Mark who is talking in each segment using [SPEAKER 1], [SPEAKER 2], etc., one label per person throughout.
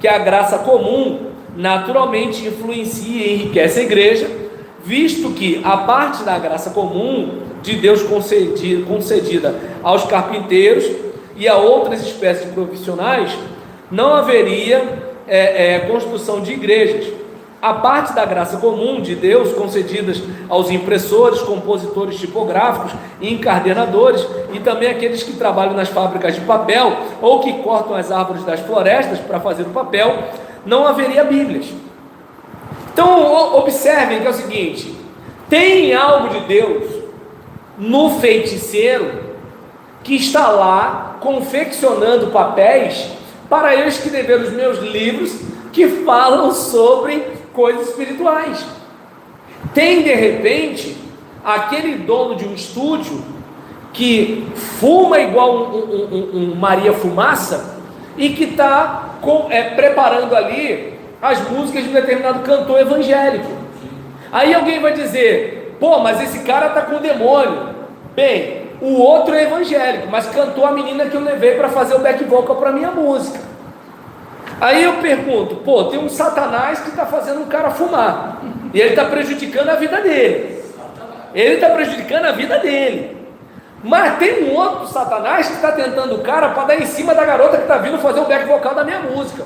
[SPEAKER 1] que a graça comum naturalmente influencia e enriquece a igreja, visto que a parte da graça comum de Deus concedida aos carpinteiros e a outras espécies de profissionais, não haveria construção de igrejas. A parte da graça comum de Deus concedidas aos impressores, compositores tipográficos e encadernadores, e também aqueles que trabalham nas fábricas de papel ou que cortam as árvores das florestas para fazer o papel, não haveria Bíblias. Então observem que é o seguinte: tem algo de Deus no feiticeiro que está lá confeccionando papéis para eu escrever os meus livros que falam sobre coisas espirituais. Tem de repente aquele dono de um estúdio que fuma igual um Maria Fumaça e que está preparando ali as músicas de um determinado cantor evangélico. Aí alguém vai dizer: pô, mas esse cara está com demônio. Bem, o outro é evangélico, mas cantou a menina que eu levei para fazer o back vocal para minha música. Aí eu pergunto: pô, tem um Satanás que está fazendo um cara fumar, e ele está prejudicando a vida dele. Ele está prejudicando a vida dele. Mas tem um outro Satanás que está tentando o cara para dar em cima da garota que está vindo fazer o back vocal da minha música.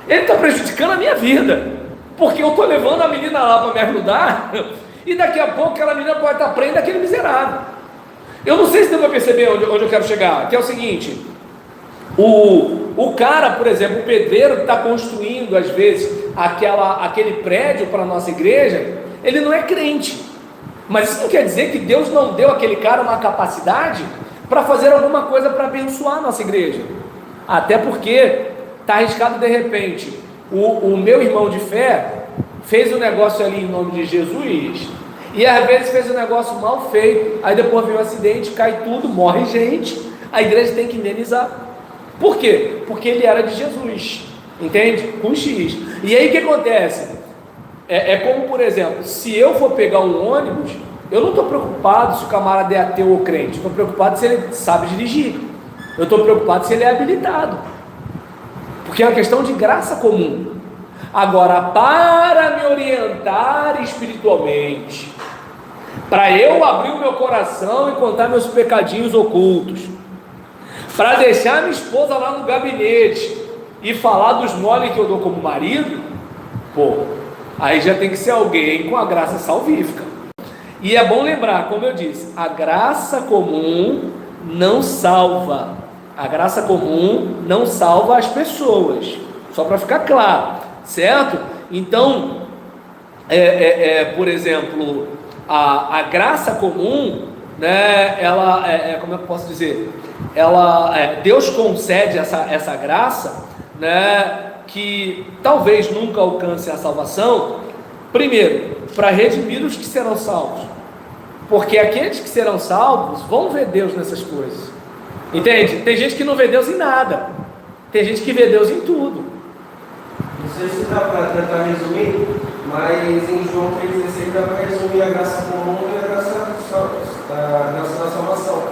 [SPEAKER 1] Ele está prejudicando a minha vida, porque eu estou levando a menina lá para me ajudar, e daqui a pouco aquela menina pode estar presa daquele miserável. Eu não sei se deu para perceber onde eu quero chegar, que é o seguinte: o cara, por exemplo, o pedreiro que está construindo às vezes aquele prédio para a nossa igreja, ele não é crente, mas isso não quer dizer que Deus não deu àquele cara uma capacidade para fazer alguma coisa para abençoar a nossa igreja. Até porque está arriscado de repente o meu irmão de fé fez um negócio ali em nome de Jesus, e às vezes fez um negócio mal feito, aí depois vem um acidente, cai tudo, morre gente, a igreja tem que indenizar. Por quê? Porque ele era de Jesus, entende? Com X. E aí o que acontece? É como, por exemplo, se eu for pegar um ônibus, eu não estou preocupado se o camarada é ateu ou crente, estou preocupado se ele sabe dirigir, eu estou preocupado se ele é habilitado, porque é uma questão de graça comum. Agora, para me orientar espiritualmente, para eu abrir o meu coração e contar meus pecadinhos ocultos, para deixar minha esposa lá no gabinete e falar dos mole que eu dou como marido, pô, aí já tem que ser alguém com a graça salvífica. E é bom lembrar, como eu disse, a graça comum não salva. A graça comum não salva as pessoas, só para ficar claro, certo? Então, por exemplo, a graça comum, né, ela, como é que eu posso dizer? Deus concede essa graça, né, que talvez nunca alcance a salvação, primeiro, para redimir os que serão salvos, porque aqueles que serão salvos vão ver Deus nessas coisas, entende? Tem gente que não vê Deus em nada, tem gente que vê Deus em tudo.
[SPEAKER 2] Não sei se dá para tentar resumir, mas em João 3,16 dá para resumir a graça comum e a graça da salvação.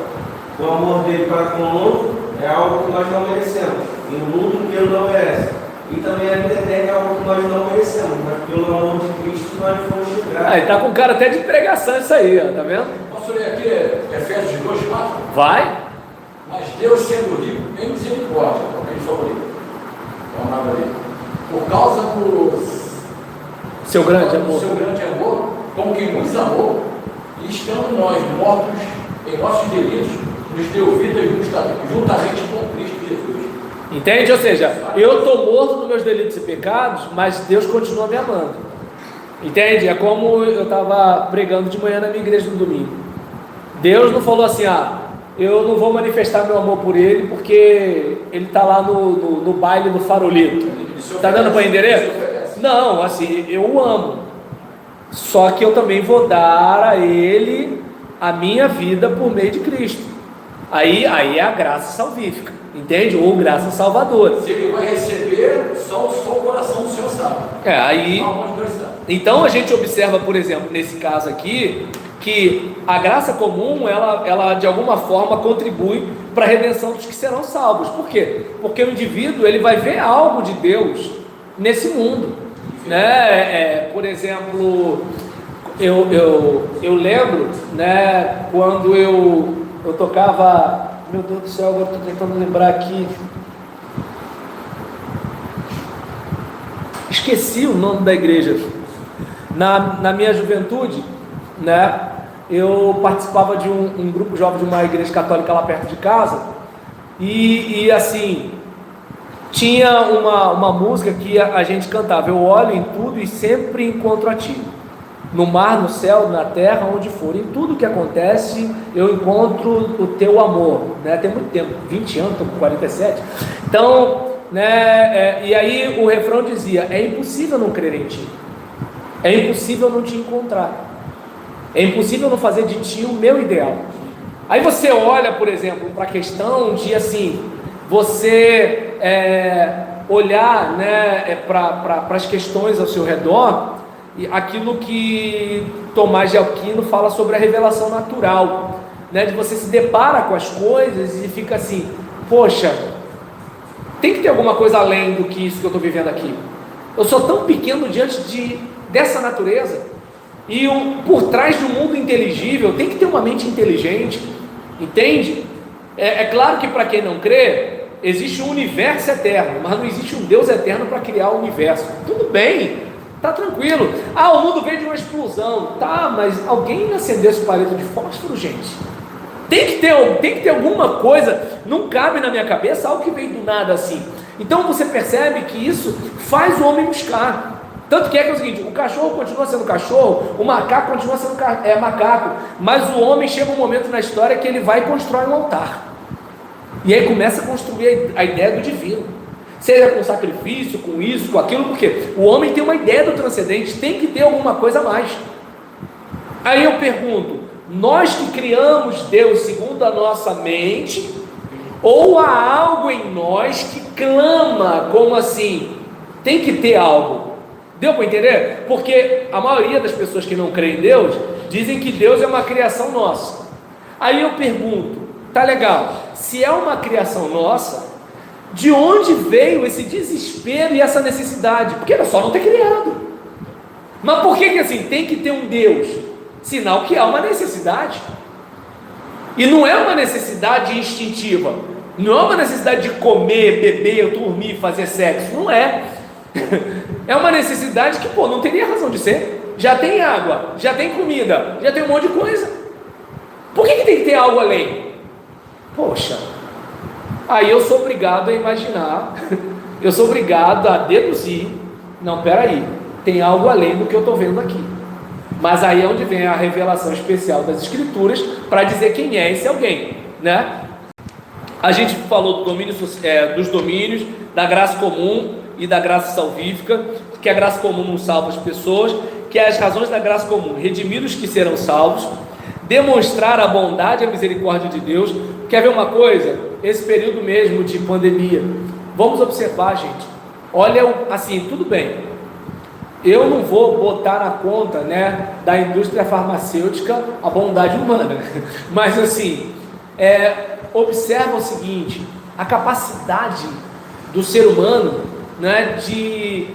[SPEAKER 2] O amor dele para com o mundo é algo que nós não merecemos, e o mundo que ele não merece. E também a vida eterna é algo que nós não merecemos, mas pelo amor de Cristo nós fomos livrados.
[SPEAKER 1] Aí tá com cara até de pregação isso aí, ó, tá vendo?
[SPEAKER 3] Posso ler aqui Efésios 2:4?
[SPEAKER 1] Vai.
[SPEAKER 3] Mas Deus, sendo rico em misericórdia, como ele falou ali, vamos lá ali, por causa do
[SPEAKER 1] seu grande
[SPEAKER 3] amor, com quem nos amou, e estando nós mortos em nossos delitos, nos deu vida juntamente com Cristo Jesus.
[SPEAKER 1] Entende? Ou seja, eu estou morto nos meus delitos e pecados, mas Deus continua me amando. Entende? É como eu estava pregando de manhã na minha igreja no domingo. Deus não falou assim: eu não vou manifestar meu amor por ele, porque ele está lá no baile do farolito. Está dando para entender? Não, assim, eu o amo. Só que eu também vou dar a ele a minha vida por meio de Cristo. Aí é a graça salvífica, entende? Ou graça salvadora.
[SPEAKER 3] Se ele vai receber, só o coração do Senhor sabe.
[SPEAKER 1] Então a gente observa, por exemplo, nesse caso aqui, que a graça comum, ela de alguma forma contribui para a redenção dos que serão salvos. Por quê? Porque o indivíduo, ele vai ver algo de Deus nesse mundo, né? Por exemplo, eu lembro, né, quando eu tocava, meu Deus do céu, agora estou tentando lembrar aqui, esqueci o nome da igreja. Na minha juventude, né, eu participava de um grupo jovem de uma igreja católica lá perto de casa, e assim, tinha uma música que a gente cantava: eu olho em tudo e sempre encontro a ti, no mar, no céu, na terra, onde for, em tudo que acontece eu encontro o teu amor, né? Tem muito tempo, 20 anos, estou com 47, então, né, e aí o refrão dizia: é impossível não crer em ti, é impossível não te encontrar, é impossível não fazer de ti o meu ideal. Aí você olha, por exemplo, para a questão de assim, você olhar, né, para as questões ao seu redor, e aquilo que Tomás de Aquino fala sobre a revelação natural, né, de você se depara com as coisas e fica assim: poxa, tem que ter alguma coisa além do que isso que eu estou vivendo aqui. Eu sou tão pequeno diante dessa natureza, e por trás do mundo inteligível tem que ter uma mente inteligente, entende? É claro que para quem não crê, existe um universo eterno, mas não existe um Deus eterno para criar o universo. Tudo bem, tá tranquilo. O mundo veio de uma explosão, tá, mas alguém acendeu esse palito de fósforo, gente? Tem que ter alguma coisa. Não cabe na minha cabeça algo que veio do nada assim. Então você percebe que isso faz o homem buscar. Tanto que é o seguinte: o cachorro continua sendo cachorro, o macaco continua sendo macaco, mas o homem chega um momento na história que ele vai e constrói um altar, e aí começa a construir a ideia do divino, seja com sacrifício, com isso, com aquilo, porque o homem tem uma ideia do transcendente, tem que ter alguma coisa a mais. Aí eu pergunto: nós que criamos Deus segundo a nossa mente, ou há algo em nós que clama como assim, tem que ter algo? Deu para entender? Porque a maioria das pessoas que não creem em Deus dizem que Deus é uma criação nossa. Aí eu pergunto: tá legal, se é uma criação nossa, de onde veio esse desespero e essa necessidade? Porque era só não ter criado. Mas por que assim tem que ter um Deus? Sinal que há uma necessidade. E não é uma necessidade instintiva, não é uma necessidade de comer, beber, dormir, fazer sexo. Não é. É uma necessidade que, não teria razão de ser. Já tem água, já tem comida, já tem um monte de coisa. Por que tem que ter algo além? Poxa, aí eu sou obrigado a imaginar, eu sou obrigado a deduzir: não, peraí, tem algo além do que eu estou vendo aqui. Mas aí é onde vem a revelação especial das Escrituras para dizer quem é esse alguém, né? A gente falou dos domínios, da graça comum e da graça salvífica, que a graça comum não salva as pessoas, que as razões da graça comum: redimir os que serão salvos, demonstrar a bondade e a misericórdia de Deus. Quer ver uma coisa? Esse período mesmo de pandemia, vamos observar, gente. Olha, assim, tudo bem, eu não vou botar na conta, né, da indústria farmacêutica a bondade humana, mas assim, observa o seguinte: a capacidade do ser humano, né, de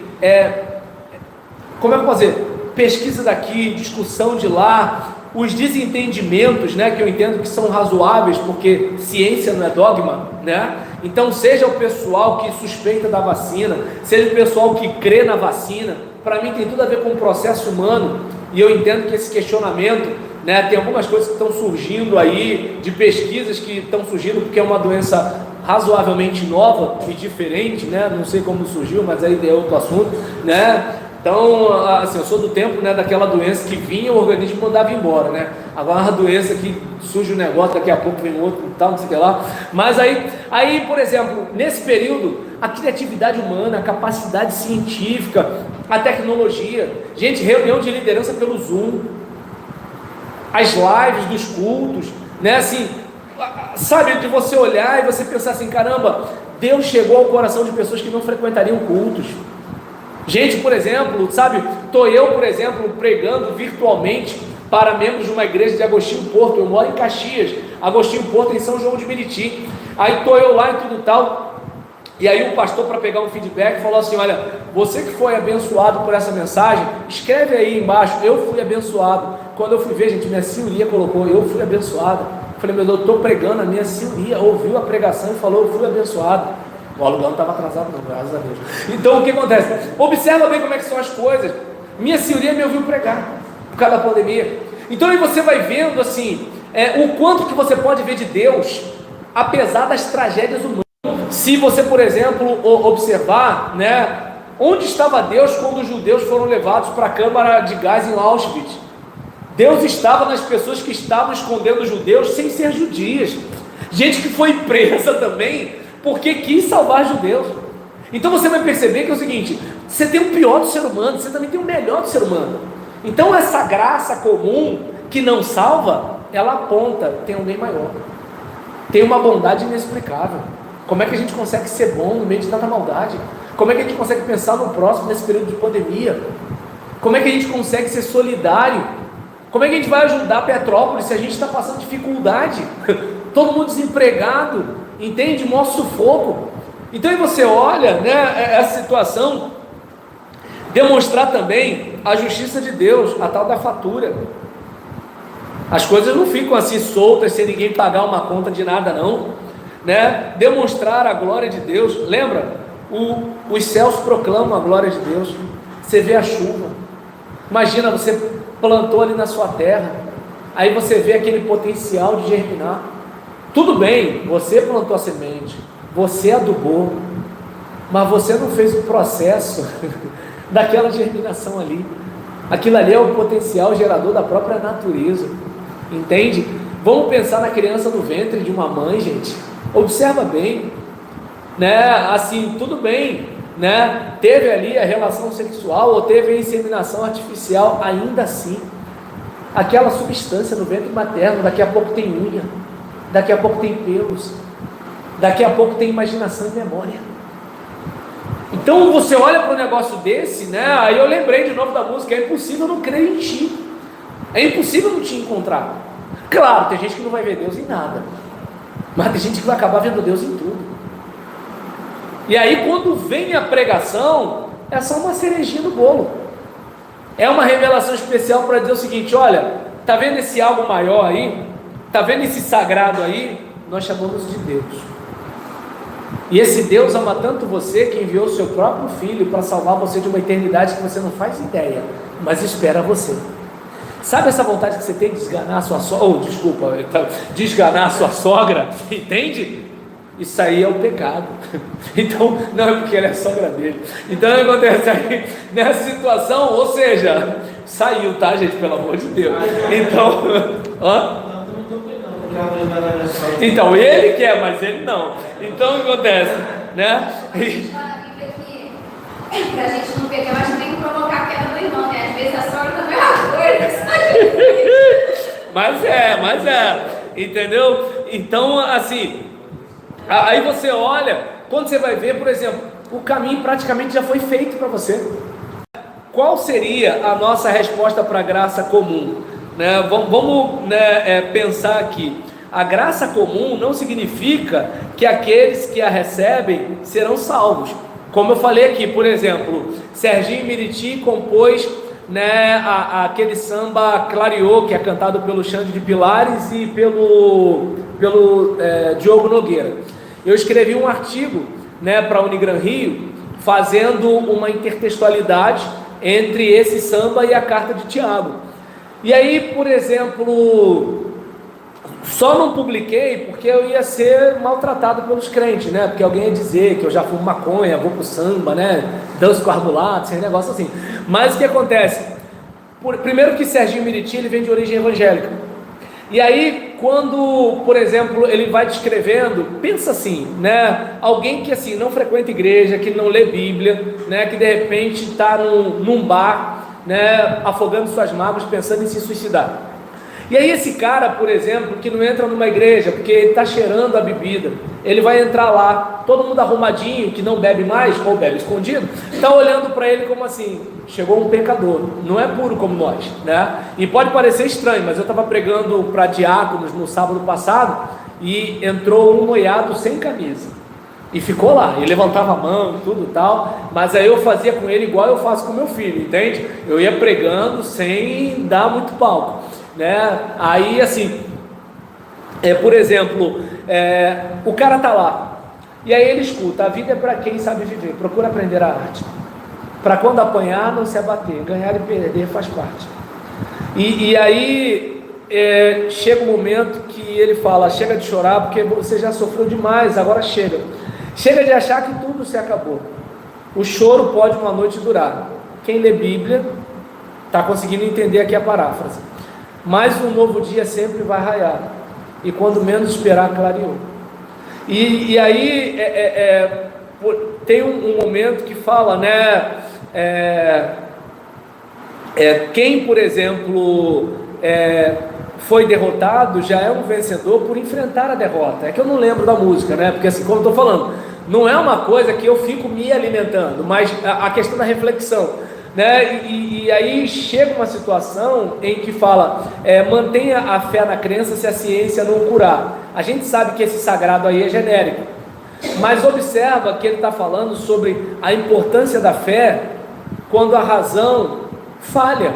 [SPEAKER 1] como é que eu vou fazer? Pesquisa daqui, discussão de lá, os desentendimentos, né, que eu entendo que são razoáveis, porque ciência não é dogma, né? Então, seja o pessoal que suspeita da vacina, seja o pessoal que crê na vacina, para mim tem tudo a ver com o processo humano, e eu entendo que esse questionamento, né, tem algumas coisas que estão surgindo aí, de pesquisas que estão surgindo, porque é uma doença razoavelmente nova e diferente, né? Não sei como surgiu, mas aí é outro assunto, né? Então, assim, eu sou do tempo, né, daquela doença que vinha, o organismo mandava embora, né? Agora uma doença que surge um negócio, daqui a pouco vem outro e tal, não sei o que lá. Mas aí, por exemplo, nesse período, a criatividade humana, a capacidade científica, a tecnologia, gente, reunião de liderança pelo Zoom, as lives dos cultos, né, assim, sabe, de você olhar e você pensar assim: caramba, Deus chegou ao coração de pessoas que não frequentariam cultos. Gente, por exemplo, sabe, estou eu, por exemplo, pregando virtualmente para membros de uma igreja de Agostinho Porto. Eu moro em Caxias, Agostinho Porto, em São João de Meriti. Aí estou eu lá e tudo tal. E aí o pastor, para pegar um feedback, falou assim: olha, você que foi abençoado por essa mensagem, escreve aí embaixo, eu fui abençoado. Quando eu fui ver, gente, minha senhoria colocou, eu fui abençoado. Falei, meu Deus, eu estou pregando, a minha senhoria ouviu a pregação e falou, eu fui abençoado. O aluguel não estava atrasado não, graças a Deus. Então o que acontece? Observa bem como é que são as coisas. Minha senhoria me ouviu pregar, por causa da pandemia. Então aí você vai vendo assim, o quanto que você pode ver de Deus, apesar das tragédias humanas. Se você, por exemplo, observar, né, onde estava Deus quando os judeus foram levados para a câmara de gás em Auschwitz? Deus estava nas pessoas que estavam escondendo os judeus sem ser judias, gente que foi presa também porque quis salvar judeus. Então você vai perceber que é o seguinte: você tem o pior do ser humano, você também tem o melhor do ser humano. Então essa graça comum que não salva, ela aponta, tem um bem maior, tem uma bondade inexplicável. Como é que a gente consegue ser bom no meio de tanta maldade? Como é que a gente consegue pensar no próximo nesse período de pandemia? Como é que a gente consegue ser solidário? Como é que a gente vai ajudar Petrópolis se a gente está passando dificuldade? Todo mundo desempregado, entende? Maior sufoco. Então aí você olha, né, essa situação, demonstrar também a justiça de Deus, a tal da fatura. As coisas não ficam assim soltas, sem ninguém pagar uma conta de nada não, né? Demonstrar a glória de Deus. Lembra? Os céus proclamam a glória de Deus. Você vê a chuva. Imagina, você plantou ali na sua terra, aí você vê aquele potencial de germinar. Tudo bem, você plantou a semente, você adubou, mas você não fez o processo daquela germinação ali. Aquilo ali é o potencial gerador da própria natureza, entende? Vamos pensar na criança no ventre de uma mãe, gente. Observa bem, né? Assim, tudo bem, né? Teve ali a relação sexual ou teve a inseminação artificial, ainda assim, aquela substância no ventre materno, daqui a pouco tem unha, daqui a pouco tem pelos, daqui a pouco tem imaginação e memória. Então você olha para um negócio desse, né? Aí eu lembrei de novo da música: é impossível não crer em ti, é impossível não te encontrar. Claro, tem gente que não vai ver Deus em nada, mas tem gente que vai acabar vendo Deus em tudo. E aí quando vem a pregação, é só uma cerejinha do bolo, é uma revelação especial para dizer o seguinte: olha, tá vendo esse algo maior aí? Tá vendo esse sagrado aí? Nós chamamos de Deus. E esse Deus ama tanto você que enviou o seu próprio filho para salvar você de uma eternidade que você não faz ideia, mas espera você. Sabe essa vontade que você tem de desganar a sua sogra? Desganar a sua sogra, entende? Isso aí é o pecado. Então, não é porque ela é sogra dele. Então, acontece aí, nessa situação, ou seja, saiu, tá, gente? Pelo amor de Deus. Então, então ele quer, mas ele não. Então, o que acontece, né?
[SPEAKER 4] Pra gente não pegar, mas tem que provocar a queda do irmão, né? Às vezes a sogra também é uma coisa.
[SPEAKER 1] Mas é, entendeu? Então, assim, aí você olha, quando você vai ver, por exemplo, o caminho praticamente já foi feito para você. Qual seria a nossa resposta para a graça comum? Né? Vamos pensar aqui. A graça comum não significa que aqueles que a recebem serão salvos. Como eu falei aqui, por exemplo, Serginho Meriti compôs, né, aquele samba Clareou, que é cantado pelo Xande de Pilares e pelo Diogo Nogueira. Eu escrevi um artigo, né, para a Unigran Rio, fazendo uma intertextualidade entre esse samba e a carta de Tiago. E aí, por exemplo, só não publiquei porque eu ia ser maltratado pelos crentes, né? Porque alguém ia dizer que eu já fumo maconha, vou pro samba, né? Danço com arbulado, esse negócio assim. Mas o que acontece? Primeiro que Serginho Meriti, ele vem de origem evangélica. E aí, quando, por exemplo, ele vai descrevendo, pensa assim, né? Alguém que assim não frequenta igreja, que não lê Bíblia, né? Que de repente está num bar, né? Afogando suas mágoas, pensando em se suicidar. E aí esse cara, por exemplo, que não entra numa igreja porque ele está cheirando a bebida, ele vai entrar lá, todo mundo arrumadinho, que não bebe mais, ou bebe escondido, está olhando para ele como assim, chegou um pecador, não é puro como nós, né? E pode parecer estranho, mas eu estava pregando para diáconos no sábado passado, e entrou um noiado sem camisa, e ficou lá, ele levantava a mão e tudo tal, mas aí eu fazia com ele igual eu faço com meu filho, entende? Eu ia pregando sem dar muito palco, né? Aí assim, por exemplo, o cara tá lá, e aí ele escuta: a vida é para quem sabe viver, procura aprender a arte, para quando apanhar não se abater, ganhar e perder faz parte. E aí chega um momento que ele fala: chega de chorar, porque você já sofreu demais, agora chega de achar que tudo se acabou. O choro pode uma noite durar. Quem lê Bíblia está conseguindo entender aqui a paráfrase. Mas um novo dia sempre vai raiar, e quando menos esperar, clareou. E aí tem um momento que fala, né, quem, por exemplo, foi derrotado já é um vencedor por enfrentar a derrota. É que eu não lembro da música, né? Porque assim, como eu estou falando, não é uma coisa que eu fico me alimentando, mas a questão da reflexão, né? E aí chega uma situação em que fala: mantenha a fé na crença se a ciência não curar. A gente sabe que esse sagrado aí é genérico, mas observa que ele está falando sobre a importância da fé quando a razão falha,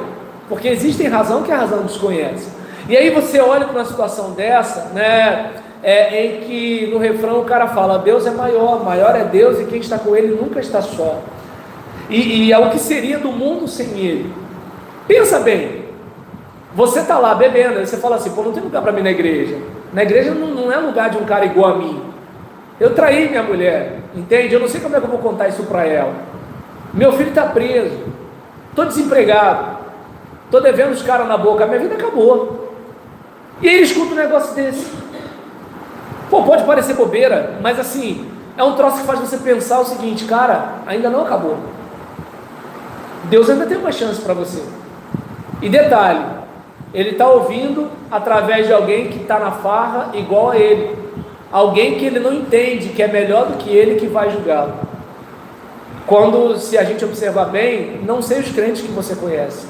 [SPEAKER 1] porque existe razão que a razão desconhece. E aí você olha para uma situação dessa, né, em que no refrão o cara fala: Deus é maior, maior é Deus, e quem está com Ele nunca está só. E é o que seria do mundo sem Ele. Pensa bem, você está lá bebendo, aí você fala assim: pô, não tem lugar para mim na igreja. Na igreja não é lugar de um cara igual a mim. Eu traí minha mulher, entende? Eu não sei como é que eu vou contar isso para ela. Meu filho está preso, estou desempregado, estou devendo os caras na boca, a minha vida acabou. E aí ele escuta um negócio desse. Pô, pode parecer bobeira, mas assim, é um troço que faz você pensar o seguinte: cara, ainda não acabou. Deus ainda tem uma chance para você. E detalhe, ele está ouvindo através de alguém que está na farra igual a ele, alguém que ele não entende, que é melhor do que ele, que vai julgá-lo. Quando, se a gente observar bem, não sei os crentes que você conhece,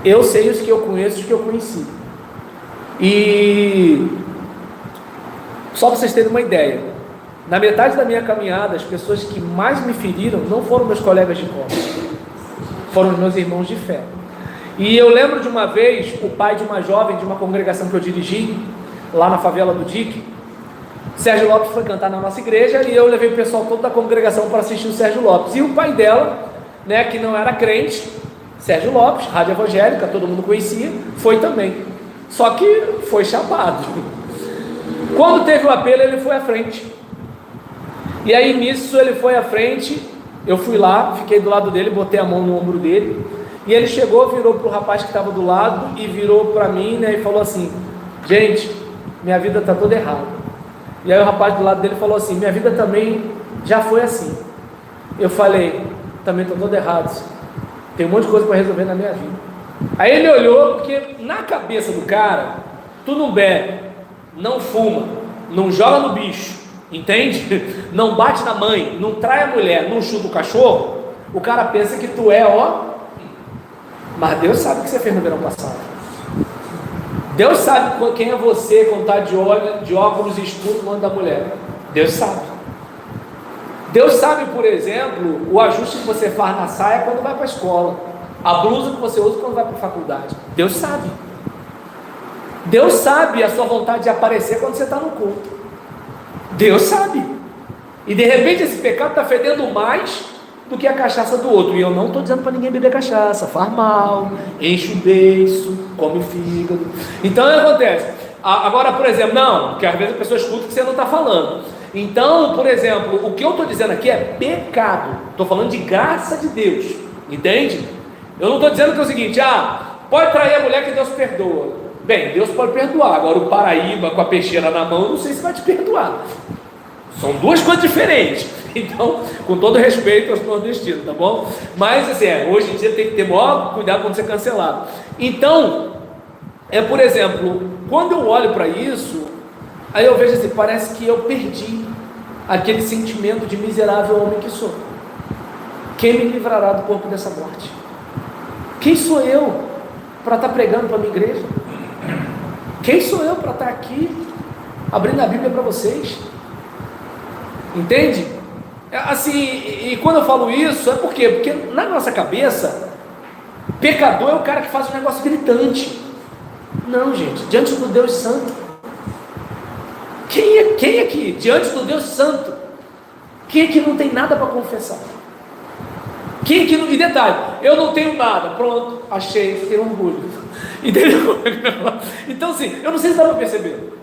[SPEAKER 1] eu sei os que eu conheço, os que eu conheci. E só para vocês terem uma ideia, na metade da minha caminhada, as pessoas que mais me feriram não foram meus colegas de cola, foram os meus irmãos de fé. E eu lembro de uma vez, o pai de uma jovem de uma congregação que eu dirigi, lá na favela do Dique, Sérgio Lopes foi cantar na nossa igreja, e eu levei o pessoal todo da congregação para assistir o Sérgio Lopes. E o pai dela, né, que não era crente, Sérgio Lopes, rádio evangélica, todo mundo conhecia, foi também. Só que foi chapado. Quando teve o apelo, ele foi à frente. E aí nisso ele foi à frente, eu fui lá, fiquei do lado dele, botei a mão no ombro dele, e ele chegou, virou para o rapaz que estava do lado, e virou para mim, né, e falou assim: gente, minha vida está toda errada. E aí o rapaz do lado dele falou assim: minha vida também já foi assim. Eu falei: também estou todo errado, tem um monte de coisa para resolver na minha vida. Aí ele olhou, porque na cabeça do cara, tu não bebe, não fuma, não joga no bicho, entende? Não bate na mãe, não trai a mulher, não chuta o cachorro. O cara pensa que tu é, mas Deus sabe o que você fez no verão passado. Deus sabe quem é você quando está de óculos escuros no ano da mulher. Deus sabe. Deus sabe, por exemplo, o ajuste que você faz na saia quando vai para a escola, a blusa que você usa quando vai para a faculdade. Deus sabe. Deus sabe a sua vontade de aparecer quando você está no culto. Deus sabe. E de repente esse pecado está fedendo mais do que a cachaça do outro. E eu não estou dizendo para ninguém beber cachaça, faz mal, enche o beiço, come o fígado. Então o que acontece? Agora, por exemplo, não, porque às vezes a pessoa escuta o que você não está falando. Então, por exemplo, o que eu estou dizendo aqui é pecado. Estou falando de graça de Deus, entende? Eu não estou dizendo que é o seguinte: pode trair a mulher que Deus perdoa. Bem, Deus pode perdoar. Agora o Paraíba com a peixeira na mão, eu não sei se vai te perdoar. São duas coisas diferentes. Então, com todo respeito aos nordestinos, tá bom? Mas assim, hoje em dia tem que ter maior cuidado quando você cancelar. Então, por exemplo, quando eu olho para isso, aí eu vejo assim, parece que eu perdi aquele sentimento de miserável homem que sou. Quem me livrará do corpo dessa morte? Quem sou eu para estar pregando para a minha igreja? Quem sou eu para estar aqui abrindo a Bíblia para vocês? Entende? Assim, e quando eu falo isso, é por quê? Porque na nossa cabeça, pecador é o cara que faz um negócio gritante. Não, gente, diante do Deus Santo. Quem aqui, diante do Deus Santo, quem é que não tem nada para confessar? Quem é que não, e detalhe, eu não tenho nada, pronto, achei, fiquei orgulho. Entendeu? Então assim, eu não sei se dá para perceber.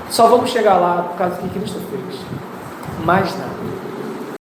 [SPEAKER 1] Só vamos chegar lá por causa do que Cristo fez. Mais nada.